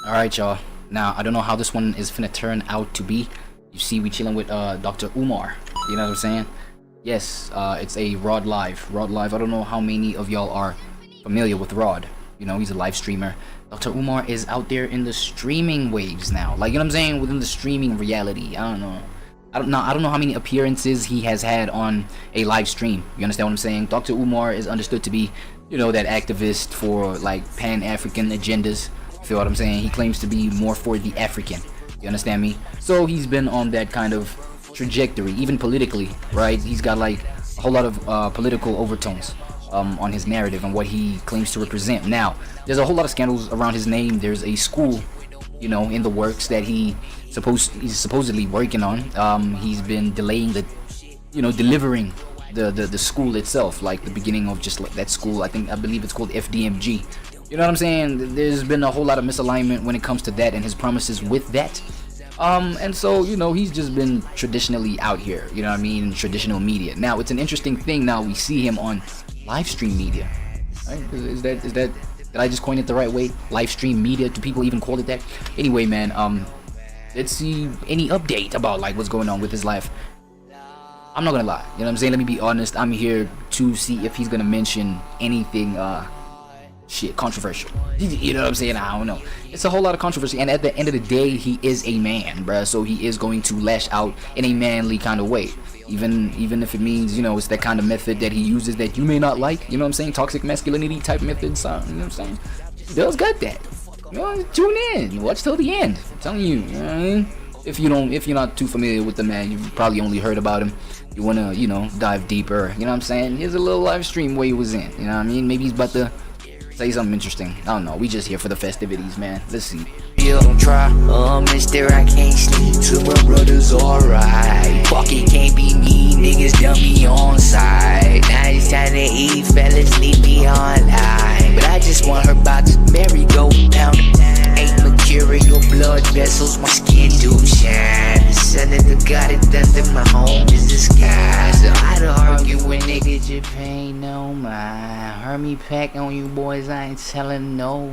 Alright, y'all. Now, I don't know how this one is finna turn out to be. You see, we chilling with Dr. Umar. You know what I'm saying? Yes, it's a REWADLIVE. REWADLIVE, I don't know how many of y'all are familiar with ROD. You know, he's a live streamer. Dr. Umar is out there in the streaming waves now. Like, you know what I'm saying? Within the streaming reality. I don't know. I don't know how many appearances he has had on a live stream. You understand what I'm saying? Dr. Umar is understood to be, you know, that activist for like Pan-African agendas. You feel what I'm saying? He claims to be more for the African. You understand me? So he's been on that kind of trajectory, even politically, right? He's got like a whole lot of political overtones on his narrative and what he claims to represent. Now, there's a whole lot of scandals around his name. There's a school, you know, in the works that he's supposedly working on. He's been delaying the, you know, delivering the school itself, like the beginning of just like that school. I believe it's called FDMG. You know what I'm saying? There's been a whole lot of misalignment when it comes to that and his promises with that. And so, you know, he's just been traditionally out here, you know what I mean, in traditional media. Now, it's an interesting thing now we see him on live stream media, right? Is that did I just coin it the right way? Live stream media, do people even call it that? Anyway, man, let's see any update about like what's going on with his life. I'm not gonna lie, you know what I'm saying? Let me be honest, I'm here to see if he's gonna mention anything controversial. You know what I'm saying? I don't know. It's a whole lot of controversy, and at the end of the day, he is a man, bruh. So he is going to lash out in a manly kind of way, even if it means, you know, it's that kind of method that he uses that you may not like. You know what I'm saying? Toxic masculinity type methods. You know what I'm saying? He does got that. You know, tune in, watch till the end. I'm telling you. You know what I mean? If you're not too familiar with the man, you've probably only heard about him. You wanna, you know, dive deeper. You know what I'm saying? Here's a little live stream where he was in. You know what I mean? Maybe he's about to say something interesting. I don't know. We just here for the festivities, man. Let's see. You don't try, mister, I can't sleep till my brother's alright. Fuck it, can't be me, niggas dummy on side. Now it's time to eat, fellas, leave me online. But I just want her box, merry go down. Ain't mercurial blood vessels, my skin do shine. The sun of the God, it thunder, my home is the sky. So I don't argue with niggas, you pay no mind. Hermie pack on you boys, I ain't telling no.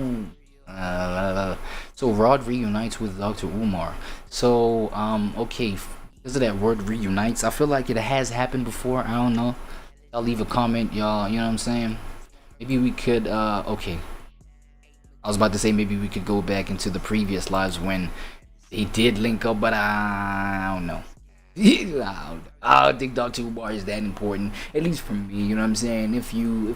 So Rod reunites with Dr. Umar. So okay, is it that word reunites? I feel like it has happened before. I don't know. I'll leave a comment, y'all. You know what I'm saying? Maybe we could okay, I was about to say maybe we could go back into the previous lives when they did link up, but I don't know. I don't think Dr. Umar is that important, at least for me. You know what I'm saying? If you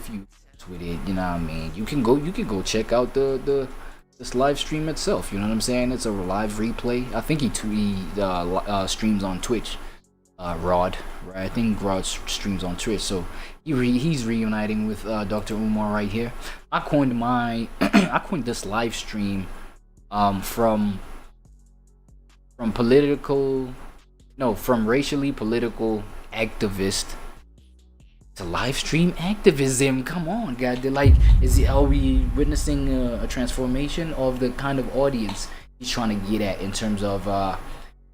with it, you know what I mean, you can go check out this live stream itself. You know what I'm saying? It's a live replay. I think he streams on Twitch. Rod, right? I think Rod streams on Twitch, so he's reuniting with Dr. Umar right here. I coined I coined this live stream from racially political activist to live stream activism. Come on, God. Are we witnessing a transformation of the kind of audience he's trying to get at in terms of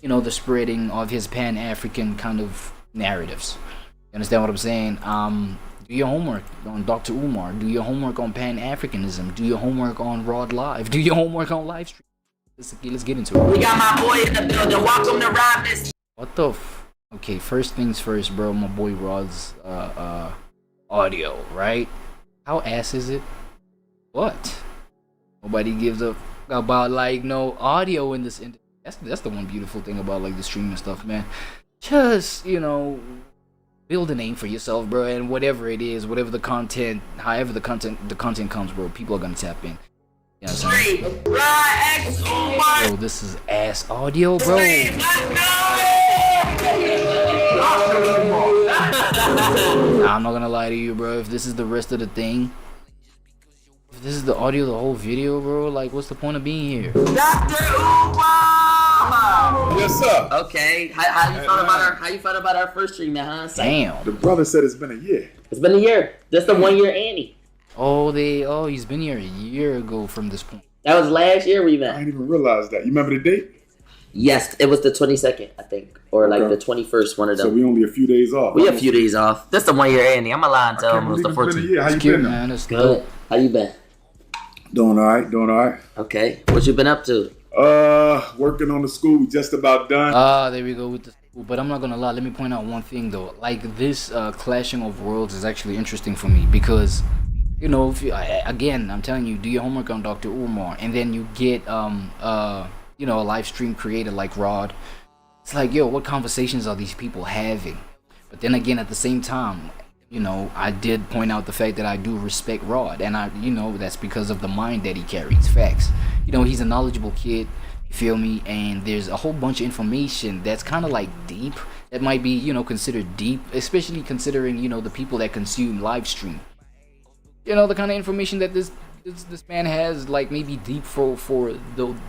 you know, the spreading of his Pan-African kind of narratives? You understand what I'm saying? Do your homework on Dr. Umar. Do your homework on Pan-Africanism. Do your homework on REWADLIVE. Do your homework on live stream. Let's get into it. We got my boy in the building. Welcome to Ride This. What the okay, first things first, bro. My boy Rod's audio, right? How ass is it? What? Nobody gives a about like no audio in this industry. That's the one beautiful thing about like the streaming stuff, man. Just, you know, build a name for yourself, bro, and whatever it is, whatever the content, however the content comes, bro, people are gonna tap in. You know what I'm saying? Bro, this is ass audio, bro. I'm not gonna lie to you, bro. If this is the rest of the thing, if this is the audio, the whole video, bro, like, what's the point of being here? Dr. Umar! Yes, sir. Okay, how you felt about our first stream, man? Huh? Damn. The brother said it's been a year. It's been a year. That's the 1 year Annie. He's been here a year ago from this point. That was last year we met. I didn't even realize that. You remember the date? Yes, it was the 22nd, I think, or like the 21st, one of them. So we only a few days off. We a few days off. That's the 1 year Annie. I'm a lie and tell him it was the 14th. How you Cute, been, man. That's good. How you been? Doing all right, doing all right. Okay. What you been up to? Working on the school. We just about done. There we go with the school. But I'm not gonna lie, let me point out one thing though. Like this clashing of worlds is actually interesting for me because, you know, if you, again, I'm telling you, do your homework on Dr. Umar, and then you get you know, a live stream creator like Rod. It's like, yo, what conversations are these people having? But then again, at the same time, you know, I did point out the fact that I do respect Rod, and I, you know, that's because of the mind that he carries. Facts. You know, he's a knowledgeable kid. You feel me? And there's a whole bunch of information that's kind of like deep. That might be, you know, considered deep, especially considering, you know, the people that consume live stream. You know, the kind of information that this man has, like, maybe deep for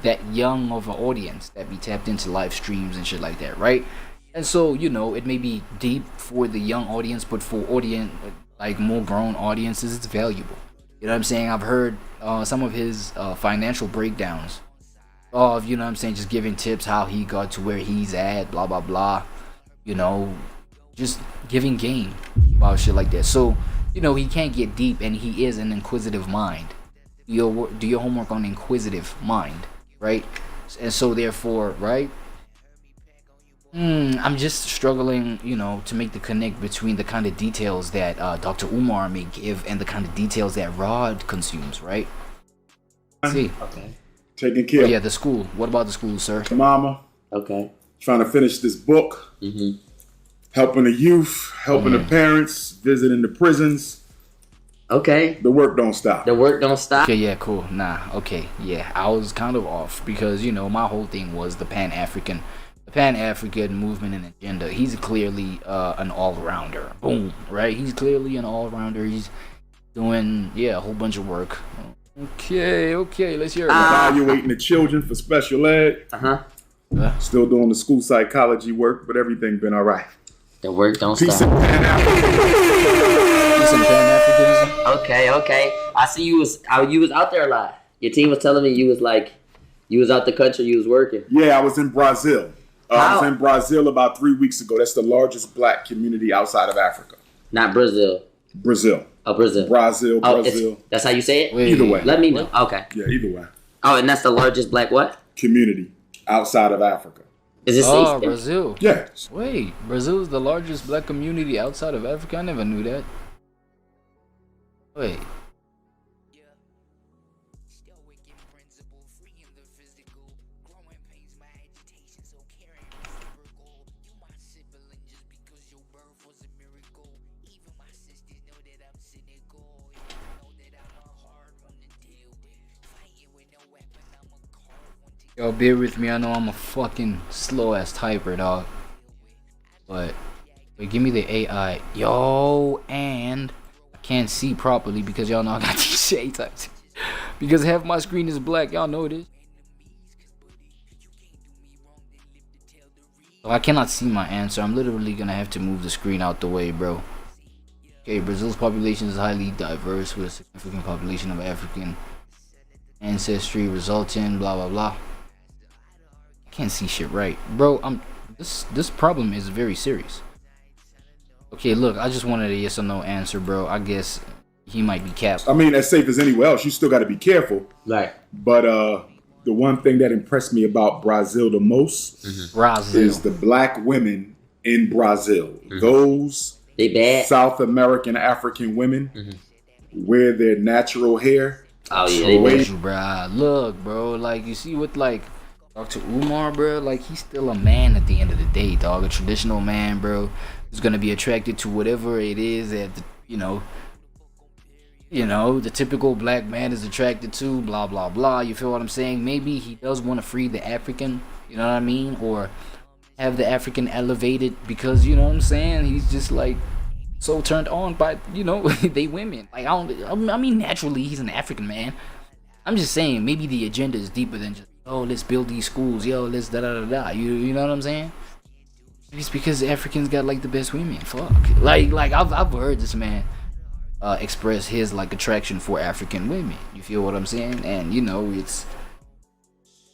that young of an audience that be tapped into live streams and shit like that, right? And so, you know, it may be deep for the young audience, but for audience, like more grown audiences, it's valuable. You know what I'm saying? I've heard some of his financial breakdowns of, you know what I'm saying, just giving tips how he got to where he's at, blah blah blah. You know, just giving game about shit like that. So, you know, he can't get deep, and he is an inquisitive mind. Do your homework on inquisitive mind, right? And so therefore, right? I'm just struggling, you know, to make the connect between the kind of details that Dr. Umar may give and the kind of details that Rod consumes, right? Let's see. Okay. Taking care. Oh, yeah, the school. What about the school, sir? Mama. Okay. Trying to finish this book. Mm-hmm. Helping the youth, helping the parents, visiting the prisons. Okay. The work don't stop. The work don't stop. Okay, yeah, cool. Nah, okay, yeah. I was kind of off because, you know, my whole thing was the Pan-African movement and agenda. He's clearly an all-rounder. Boom, right? He's clearly an all-rounder. He's doing, yeah, a whole bunch of work. Okay, let's hear it. Evaluating the children for special ed. Still doing the school psychology work, but everything been all right. The work don't Peace stop. and Pan-Africanism. Okay. I see you was out there a lot. Your team was telling me you was out the country, you was working. Yeah, I was in Brazil. I was in Brazil about 3 weeks ago. That's the largest black community outside of Africa. Not Brazil. Brazil. Oh, Brazil. Brazil. That's how you say it? Wait, Either way. Let me know. Okay. Yeah, either way. Oh, and that's the largest black what? Community outside of Africa. Is it Oh, safe? Brazil. Yes. Wait, Brazil is the largest black community outside of Africa? I never knew that. Wait. Yo, bear with me. I know I'm a fucking slow ass typer, dog. But wait, give me the AI. Yo, and I can't see properly because y'all know I got these shades types. Because half my screen is black. Y'all know this. So I cannot see my answer. I'm literally gonna have to move the screen out the way, bro. Okay, Brazil's population is highly diverse with a significant population of African ancestry resulting blah blah blah. Can't see shit right, bro. This problem is very serious. Okay, look, I just wanted a yes or no answer, bro. I guess he might be capped. I mean, as safe as anywhere else. You still got to be careful. Right. But the one thing that impressed me about Brazil the most is the black women in Brazil. Those they bad. South American African women wear their natural hair. Oh yeah, they bad. Bro, look, bro. Like you see with like Dr. Umar, bro, like he's still a man at the end of the day, dog. A traditional man, bro, who's gonna be attracted to whatever it is that you know, the typical black man is attracted to. Blah blah blah. You feel what I'm saying? Maybe he does want to free the African. You know what I mean? Or have the African elevated because you know what I'm saying? He's just like so turned on by they women. Like I mean naturally he's an African man. I'm just saying maybe the agenda is deeper than just let's build these schools, let's da da da da. You know what I'm saying? It's because Africans got like the best women. Fuck. Like I've heard this man express his like attraction for African women. You feel what I'm saying? And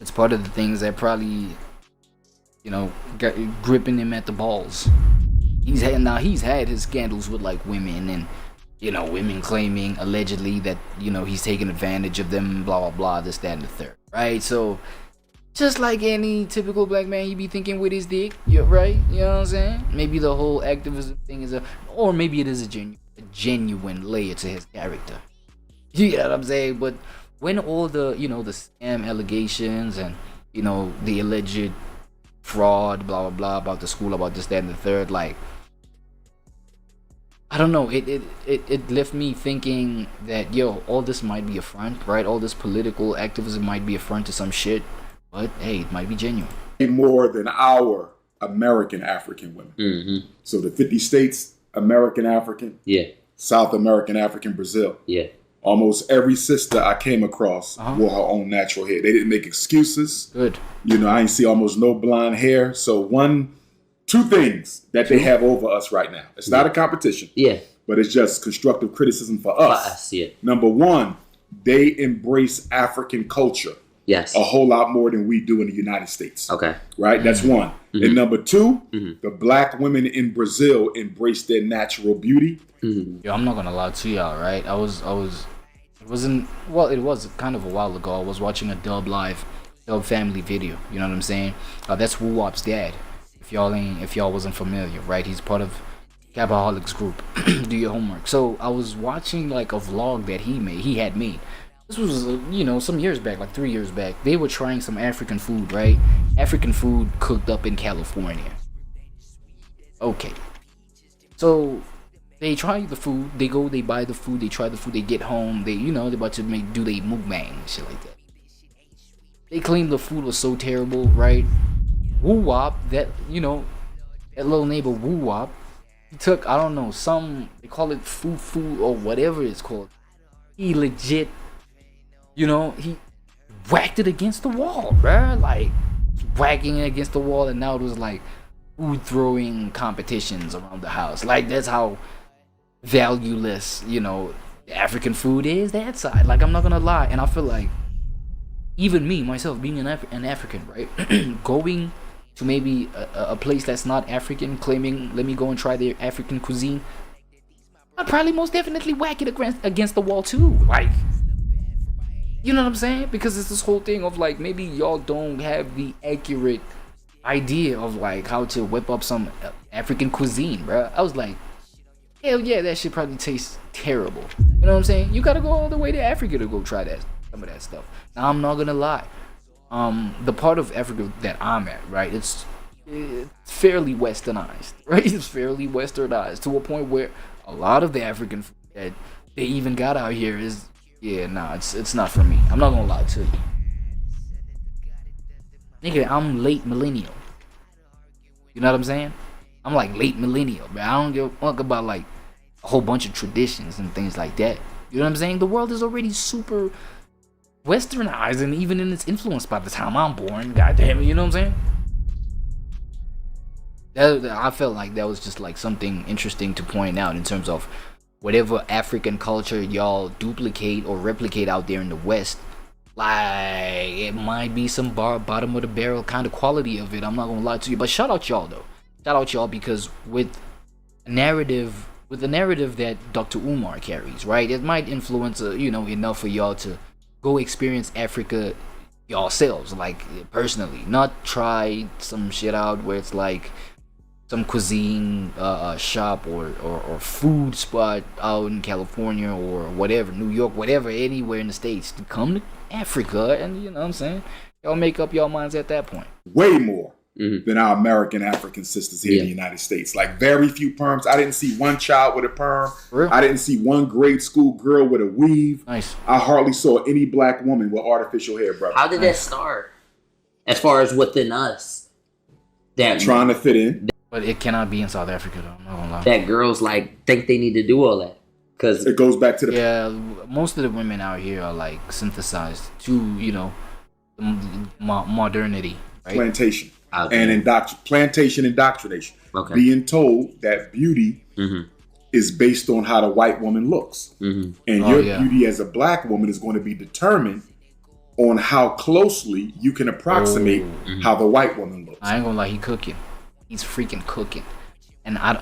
it's part of the things that probably got gripping him at the balls. He's had his scandals with like women and you know, women claiming allegedly that, you know, he's taking advantage of them, blah blah blah, this, that, and the third, right? So just like any typical black man, he be thinking with his dick, right? You know what I'm saying? Maybe the whole activism thing is or maybe it is a genuine layer to his character. You know what I'm saying? But when all the, you know, the scam allegations and, you know, the alleged fraud, blah blah blah, about the school, about this, that, and the third, like, I don't know, it left me thinking that, yo, all this might be a front, right? All this political activism might be a front to some shit, but hey, it might be genuine. More than our American African women. Mm-hmm. So the 50 states, American African, Yeah. South American African, Brazil. Yeah. Almost every sister I came across wore her own natural hair. They didn't make excuses. Good. You know, I ain't see almost no blonde hair. So two things that they have over us right now. It's not a competition. Yeah. But it's just constructive criticism for us. Yeah. Number one, they embrace African culture. Yes. A whole lot more than we do in the United States. Okay. Right? That's one. Mm-hmm. And number two, Mm-hmm. the black women in Brazil embrace their natural beauty. Mm-hmm. Yo, I'm not gonna lie to y'all, right? It was kind of a while ago. I was watching a Dub family video. You know what I'm saying? That's Woo Wop's dad. If y'all wasn't familiar, right? He's part of Capaholics group. Do your homework. So I was watching like a vlog that he had made. This was, you know, some years back, like 3 years back. They were trying some African food, right? African food cooked up in California. Okay. So they try the food, they go, they buy the food, they try the food, they get home, they're about to do they mukbang and shit like that. They claim the food was so terrible, right? Woo Wop, that little neighbor Woo Wop, he took, I don't know, they call it fufu or whatever it's called. He legit, he whacked it against the wall, bruh. Like, whacking it against the wall, and now it was like food throwing competitions around the house. Like, that's how valueless, African food is that side. Like, I'm not gonna lie. And I feel like, even me, myself, being an African, right? Going to maybe a place that's not African, claiming, let me go and try their African cuisine, I'd probably most definitely whack it against the wall too. Like, you know what I'm saying? Because it's this whole thing of like, maybe y'all don't have the accurate idea of like how to whip up some African cuisine, bro. I was like, hell yeah, that shit probably tastes terrible. You know what I'm saying? You gotta go all the way to Africa to go try some of that stuff. Now, I'm not gonna lie. The part of Africa that I'm at, right? It's fairly westernized, right? It's fairly westernized to a point where a lot of the African food that they even got out here is, it's not for me. I'm not gonna lie to you. Nigga, I'm late millennial. You know what I'm saying? I'm like late millennial, but I don't give a fuck about like a whole bunch of traditions and things like that. You know what I'm saying? The world is already super westernized, and even in its influence by the time I'm born. Goddamn it, you know what I'm saying? I felt like that was just like something interesting to point out in terms of whatever African culture y'all duplicate or replicate out there in the West. Like, it might be some bottom of the barrel kind of quality of it. I'm not gonna lie to you, but shout out y'all though. Shout out y'all, because with the narrative that Dr. Umar carries, right? It might influence enough for y'all to go experience Africa yourselves, like personally, not try some shit out where it's like some cuisine shop or food spot out in California or whatever, New York, whatever, anywhere in the States. To come to Africa, and you know what I'm saying, y'all make up your minds at that point. Way more than our American African sisters here in the United States. Like, very few perms. I didn't see one child with a perm. Real? I didn't see one grade school girl with a weave. Nice. I hardly saw any black woman with artificial hair, brother. How did that start? As far as within us, that trying to fit in. But it cannot be in South Africa though. I'm not gonna lie. That girls like think they need to do all that, because it goes back to the most of the women out here are like synthesized to modernity, right? Plantation and plantation indoctrination. Okay. Being told that beauty is based on how the white woman looks, and your beauty as a black woman is going to be determined on how closely you can approximate how the white woman looks. I ain't gonna lie, he's freaking cooking, and I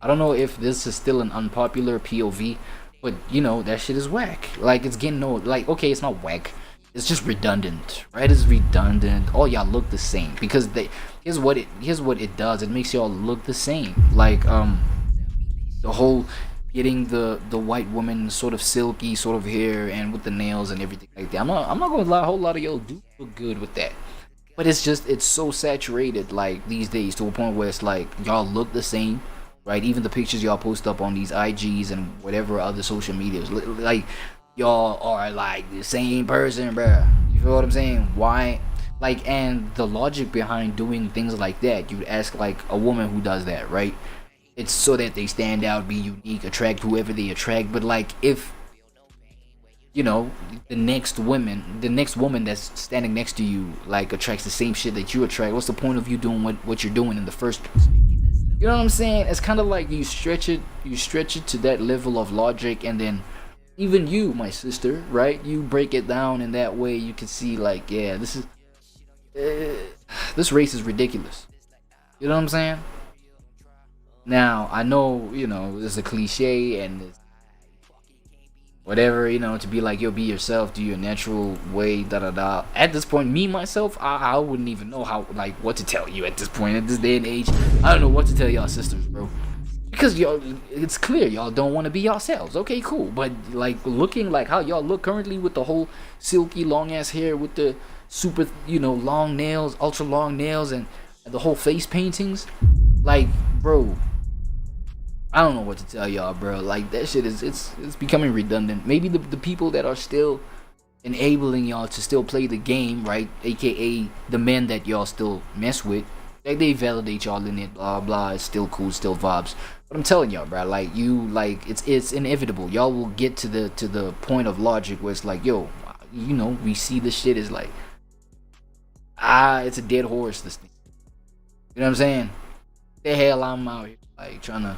I don't know if this is still an unpopular POV, but you know that shit is whack. Like it's getting old. Like okay, it's not whack. It's just redundant, right? It's redundant. All y'all look the same because here's what it does. It makes y'all look the same. Like the whole getting the white woman sort of silky sort of hair and with the nails and everything like that. I'm not gonna lie. A whole lot of y'all do look good with that. But it's so saturated like these days to a point where it's like y'all look the same, right? Even the pictures y'all post up on these IGs and whatever other social medias, like y'all are like the same person, bruh. You feel what I'm saying? Why? Like, and the logic behind doing things like that, you'd ask like a woman who does that, right? It's so that they stand out, be unique, attract whoever they attract. But like if you know, the next woman that's standing next to you like attracts the same shit that you attract, what's the point of you doing what you're doing in the first place? You know what I'm saying? It's kind of like you stretch it to that level of logic, and then even you, my sister, right? You break it down in that way. You can see like, yeah, this race is ridiculous. You know what I'm saying? Now I know, you know, it's a cliche and it's whatever, you know, to be like, yo, be yourself, do your natural way, da da da. At this point, me myself, I wouldn't even know how, like, what to tell you at this point, at this day and age. I don't know what to tell y'all sisters, bro, because y'all, it's clear y'all don't want to be yourselves. Okay, cool, but like looking like how y'all look currently with the whole silky long ass hair, with the super, you know, long nails, ultra long nails, and the whole face paintings, like, bro, I don't know what to tell y'all, bro. Like that shit is it's becoming redundant. Maybe the people that are still enabling y'all to still play the game, right? AKA the men that y'all still mess with, like they validate y'all in it, blah blah. It's still cool, still vibes. But I'm telling y'all, bro, like it's inevitable. Y'all will get to the point of logic where it's like, yo, you know, we see this shit is like, it's a dead horse. This thing, you know what I'm saying? The hell I'm out here like trying to.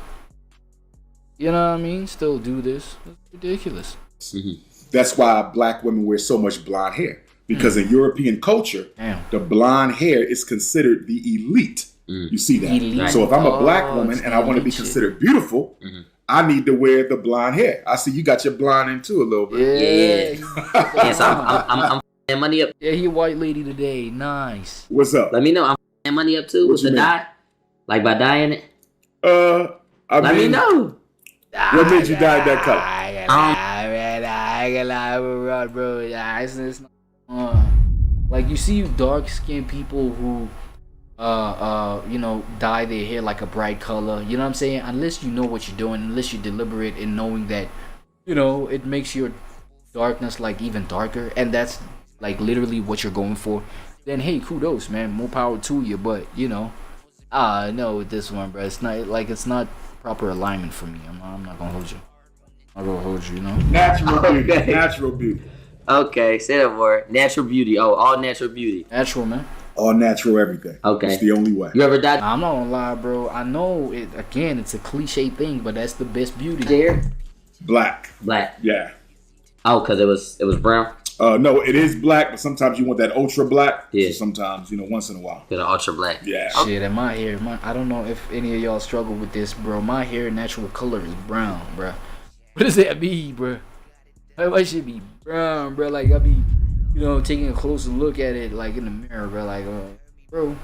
You know what I mean? Still do this. It's ridiculous. Mm-hmm. That's why black women wear so much blonde hair. Because in European culture, the blonde hair is considered the elite. You see that? Elite. So if I'm a black woman and I want to be considered beautiful, I need to wear the blonde hair. I see you got your blonde in too a little bit. Yeah. Yes, I'm f***ing money up. Yeah, he a white lady today. Nice. What's up? Let me know. I'm f***ing money up too with the dye. Like by dyeing it. Let me know. What made you dye that color? Bro. It's not, like you see dark skinned people who you know, dye their hair like a bright color. You know what I'm saying? Unless you know what you're doing, unless you're deliberate in knowing that, you know, it makes your darkness like even darker, and that's like literally what you're going for, then hey, kudos, man, more power to you. But you know, no, with this one, bro, it's not proper alignment for me. I'm not gonna hold you. I'm gonna hold you, you know. Natural beauty. Natural beauty. Okay, say that word. Natural beauty. Oh, all natural beauty. Natural, man. All natural everything. Okay. It's the only way. You ever dyed? I'm not gonna lie, bro. I know it. Again, it's a cliche thing, but that's the best beauty. Hair? Black. Black. Yeah. Oh, cause it was brown. No, it is black, but sometimes you want that ultra black. Yeah. So sometimes, you know, once in a while. Get an ultra black. Yeah. Shit, and my hair, I don't know if any of y'all struggle with this, bro. My hair natural color is brown, bro. What does that mean, bro? Why should be brown, bro? Like I be, you know, taking a closer look at it, like in the mirror, bro. Like, bro,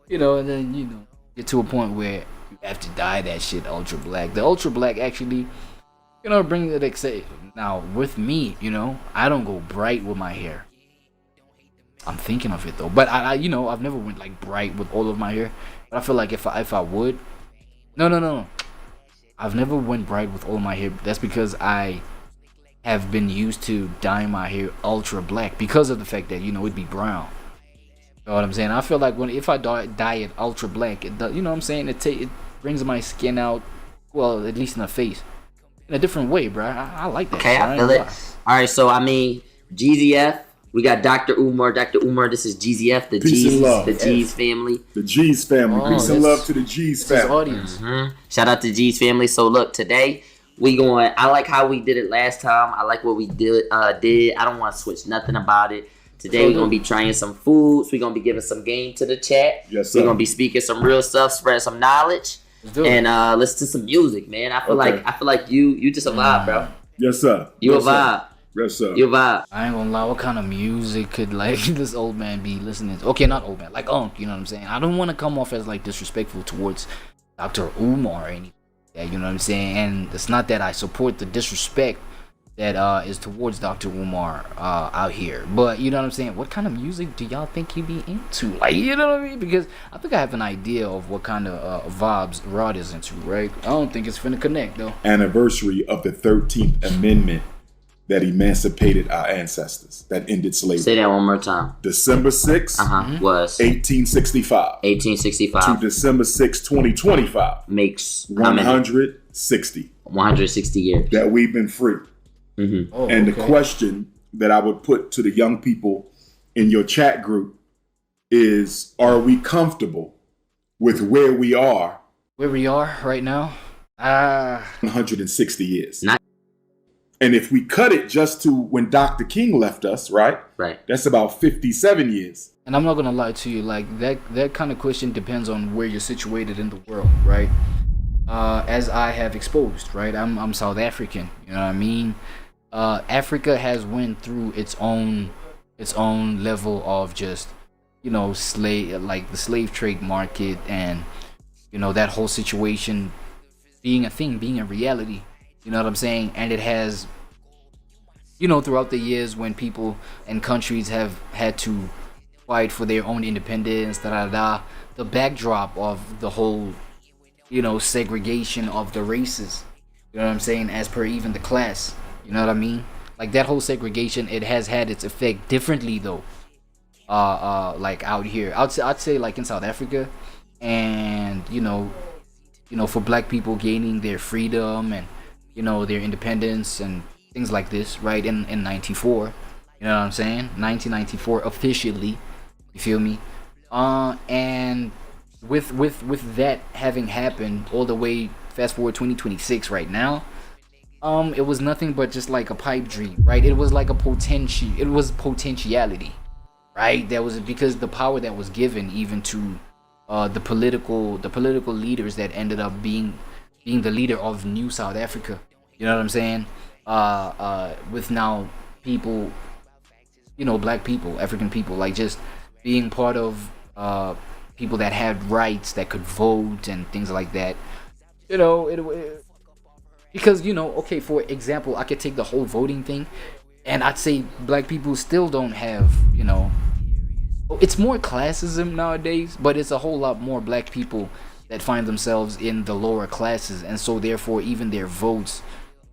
you know, and then you know, get to a point where you have to dye that shit ultra black. The ultra black actually, you know, bring it excitement. Now with me, you know, I don't go bright with my hair. I'm thinking of it though, but I you know, I've never went like bright with all of my hair. But I feel like if I would, no, I've never went bright with all of my hair. That's because I have been used to dyeing my hair ultra black because of the fact that, you know, it'd be brown. You know what I'm saying? I feel like if I dye it ultra black, it does, you know what I'm saying? It brings my skin out, well, at least in the face, in a different way, bro. I like that. Okay, I feel it. All right, so I mean, GZF. We got Dr. Umar. Dr. Umar, this is GZF, the G's family. The G's family. Peace and love to the G's family. Audience. Shout out to G's family. So look, today I like how we did it last time. I like what we did. I don't want to switch nothing about it. Today we're gonna be trying some foods. We're gonna be giving some game to the chat. Yes, sir. We're gonna be speaking some real stuff, spreading some knowledge. and listen to some music, man. I feel like you just a vibe, bro. Yes, sir. You a vibe. Yes, sir. You a vibe. I ain't gonna lie, what kind of music could like this old man be listening to? Okay, not old man, like you know what I'm saying? I don't want to come off as like disrespectful towards Dr. Umar or anything. Yeah, you know what I'm saying? And it's not that I support the disrespect that is towards Dr. Umar out here, but you know what I'm saying? What kind of music do y'all think he be into? Like, you know what I mean? Because I think I have an idea of what kind of vibes Rod is into, right? I don't think it's finna connect though. Anniversary of the 13th Amendment that emancipated our ancestors, that ended slavery. Say that one more time. December 6th, was 1865. 1865 to December 6th, 2025. Makes 160. 160 years that we've been free. Oh, and the question that I would put to the young people in your chat group is, are we comfortable with where we are? Where we are right now? 160 years. And if we cut it just to when Dr. King left us, right? That's about 57 years. And I'm not gonna lie to you, like that kind of question depends on where you're situated in the world, right? As I have exposed, right? I'm South African, you know what I mean? Africa has went through its own level of just, you know, the slave trade market, and you know, that whole situation being a thing, being a reality. You know what I'm saying? And it has, you know, throughout the years when people and countries have had to fight for their own independence, the backdrop of the whole, you know, segregation of the races, you know what I'm saying, as per even the class, you know what I mean? Like that whole segregation, it has had its effect differently though. Like out here, I'd say like in South Africa, and you know, for black people gaining their freedom and, you know, their independence and things like this, right? In 94, you know what I'm saying? 1994 officially, you feel me? And with that having happened all the way, fast forward 2026 right now, it was nothing but just like a pipe dream, right? It was like potentiality, right? That was because the power that was given even to the political leaders that ended up being the leader of New South Africa. You know what I'm saying? With now people, you know, black people, African people, like just being part of people that had rights, that could vote and things like that. You know, it because, you know, okay, for example, I could take the whole voting thing, and I'd say black people still don't have, you know, it's more classism nowadays, but it's a whole lot more black people that find themselves in the lower classes, and so therefore even their votes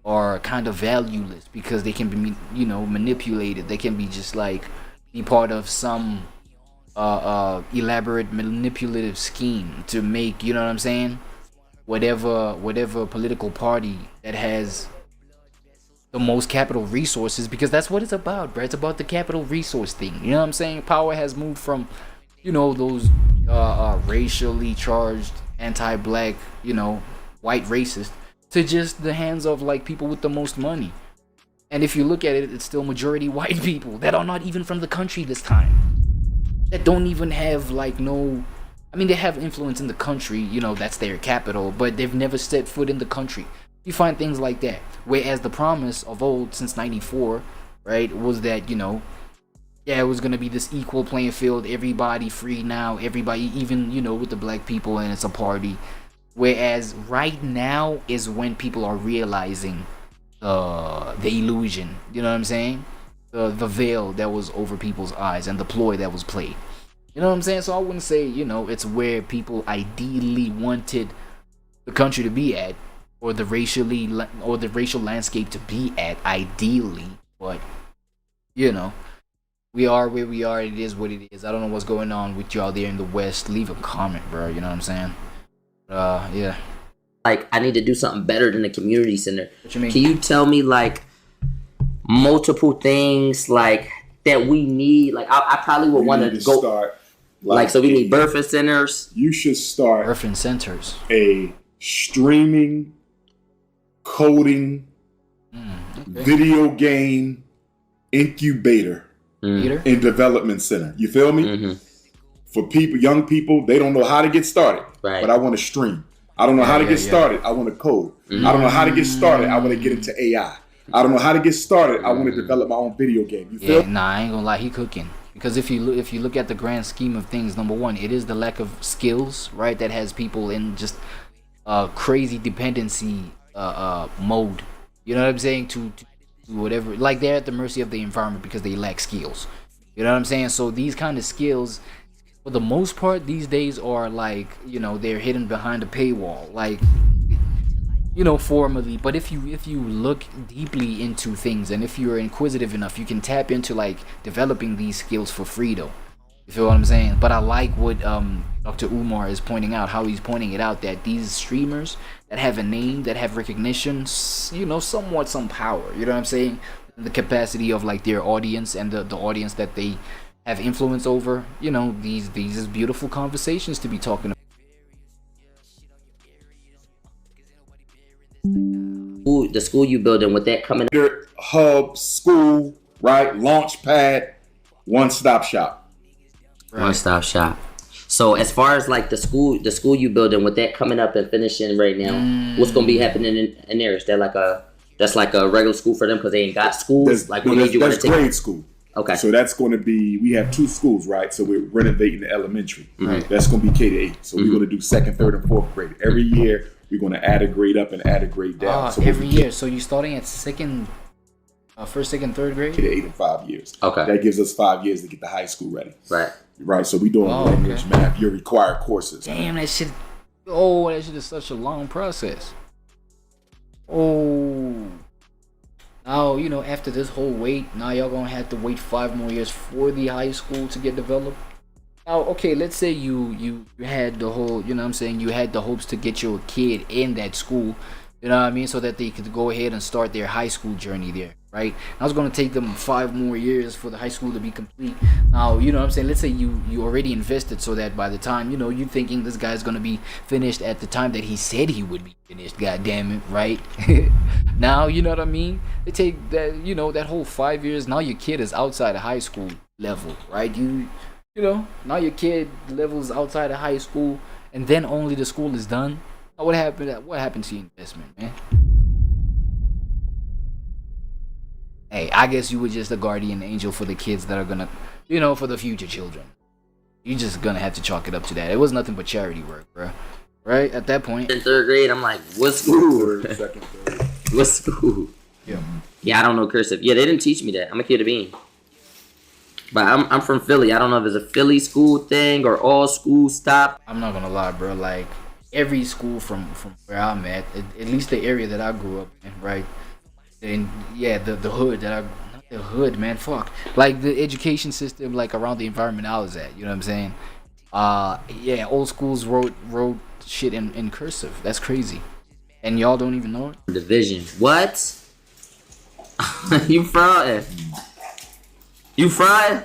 are kind of valueless because they can be, you know, manipulated. They can be just like be part of some elaborate manipulative scheme to make, you know what I'm saying, whatever political party that has the most capital resources, because that's what it's about, bro. It's about the capital resource thing, you know what I'm saying? Power has moved from, you know, those racially charged anti-black, you know, white racist, to just the hands of like people with the most money. And if you look at it, it's still majority white people that are not even from the country this time, that don't even have like no, I mean, they have influence in the country, you know, that's their capital, but they've never set foot in the country. You find things like that. Whereas the promise of old, since 94, right, was that, you know, yeah, it was gonna be this equal playing field, everybody free now, everybody, even, you know, with the black people, and it's a party. Whereas right now is when people are realizing the illusion, you know what I'm saying? The veil that was over people's eyes and the ploy that was played. You know what I'm saying? So I wouldn't say, you know, it's where people ideally wanted the country to be at, or the racial landscape to be at ideally, but you know, we are where we are. It is what it is. I don't know what's going on with y'all there in the West. Leave a comment, bro. You know what I'm saying? Yeah. Like, I need to do something better than the community center. What you mean? Can you tell me like multiple things like that we need? Like, I probably would want to go start. Like, so we need birthing centers. You should start birthing centers. A streaming, coding, video game incubator and development center. You feel me? For people, young people, they don't know how to get started. Right. But I want to stream. I don't know how to get started. I want to code. I don't know how to get started. I want to get into AI. I don't know how to get started. I want to develop my own video game. You feel? Nah, I ain't gonna lie, he cooking. Because if you look at the grand scheme of things, number one, it is the lack of skills, right, that has people in just crazy dependency mode. You know what I'm saying? To whatever, like they're at the mercy of the environment because they lack skills. You know what I'm saying? So these kind of skills, for the most part these days, are like, you know, they're hidden behind a paywall, like, you know, formally. But if you look deeply into things, and if you're inquisitive enough, you can tap into like developing these skills for free though. You feel what I'm saying? But I like what Dr. Umar is pointing out, how he's pointing it out, that these streamers that have a name, that have recognition, you know, somewhat some power, you know what I'm saying, the capacity of like their audience and the audience that they have influence over, you know, these is beautiful conversations to be talking about. The school you building with that coming hub, school, right? Launch pad, one-stop shop. Right. One-stop shop. So as far as like the school you building with that coming up and finishing right now, what's gonna be happening in there? Is that like a regular school for them because they ain't got schools? Like that's grade school. Okay. So that's going to be, we have 2 schools, right? So we're renovating the elementary. That's going to be K-8. So we're going to do 2nd, 3rd, and 4th grade. Every year, we're going to add a grade up and add a grade down. So every year. So you're starting at first, 2nd, 3rd grade? K-8 in 5 years. Okay. That gives us 5 years to get the high school ready. Right. Right. So we're doing language, math, your required courses. Damn, that shit is such a long process. Oh. Now, you know, after this whole wait, now y'all gonna have to wait 5 more years for the high school to get developed. Now, okay, let's say you had the whole, you know what I'm saying, you had the hopes to get your kid in that school, you know what I mean, so that they could go ahead and start their high school journey there, right? Now it's gonna take them 5 more years for the high school to be complete. Now, you know what I'm saying, let's say you already invested so that by the time, you know, you're thinking this guy's gonna be finished at the time that he said he would be finished, god damn it, right? Now, you know what I mean, they take that, you know, that whole 5 years. Now your kid is outside of high school level, right? You know, now your kid levels outside of high school, and then only the school is done. What happened to your investment, man? Hey, I guess you were just a guardian angel for the kids that are gonna, you know, for the future children. You're just gonna have to chalk it up to that. It was nothing but charity work, bro. Right? At that point. In 3rd grade, I'm like, what school? 2nd, 3rd. What school? Yeah, I don't know cursive. Yeah, they didn't teach me that. I'm a kid of being. But I'm from Philly. I don't know if it's a Philly school thing or all schools stop. I'm not gonna lie, bro. Like, every school from where I'm at least the area that I grew up in, right? And yeah, the hood that not the hood, man, fuck. Like the education system, like around the environment I was at, you know what I'm saying? Yeah, old schools wrote shit in cursive. That's crazy. And y'all don't even know it? Division. What? You frying? You frying?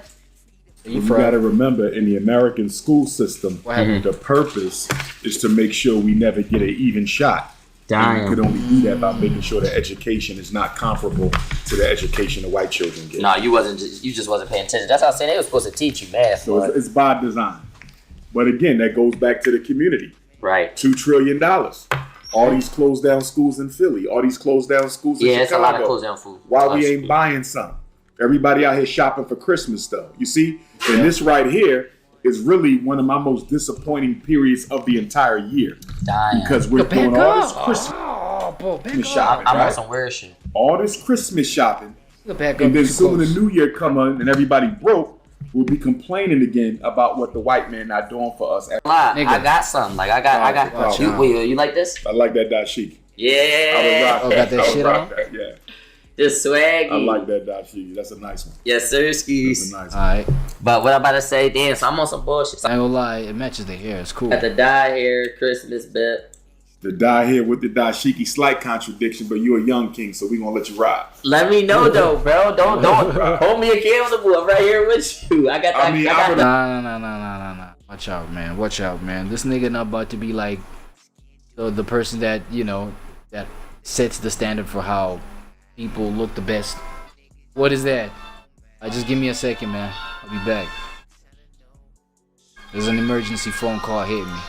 You got to remember, in the American school system, the purpose is to make sure we never get an even shot. Damn. And you could only do that by making sure the education is not comparable to the education the white children get. No, you just wasn't paying attention. That's how I said they were supposed to teach you math. So it's by design. But again, that goes back to the community. Right. $2 trillion. All these closed down schools in Philly. All these closed down schools in Chicago. Yeah, it's a lot of closed down food. Why we ain't buying some? Everybody out here shopping for Christmas stuff. You see? And this right here is really one of my most disappointing periods of the entire year. Damn. Because we're doing all this Christmas shopping. I'm on some weird shit. All this Christmas shopping. And then soon the new year come on and everybody broke, we'll be complaining again about what the white man not doing for us. I got something. Like I got you like this? I like that dashiki. Yeah. I would rock that. Got that shit on? Yeah. Just swaggy. I like that dashiki. That's a nice one. Yes, sir, skis. That's a nice one. Alright. But what I'm about to say, damn, so I'm on some bullshit. I ain't gonna lie, it matches the hair. It's cool. Got the dye hair, Christmas bit. The dye here with the dashiki, slight contradiction, but you're a young king, so we gonna let you ride. Let me know though, bro. Don't hold me accountable. I'm right here with you. I got that. Nah. Watch out, man. This nigga not about to be like the person that, you know, that sets the standard for how people look the best. What is that? Just give me a second, man. I'll be back. There's an emergency phone call hitting me.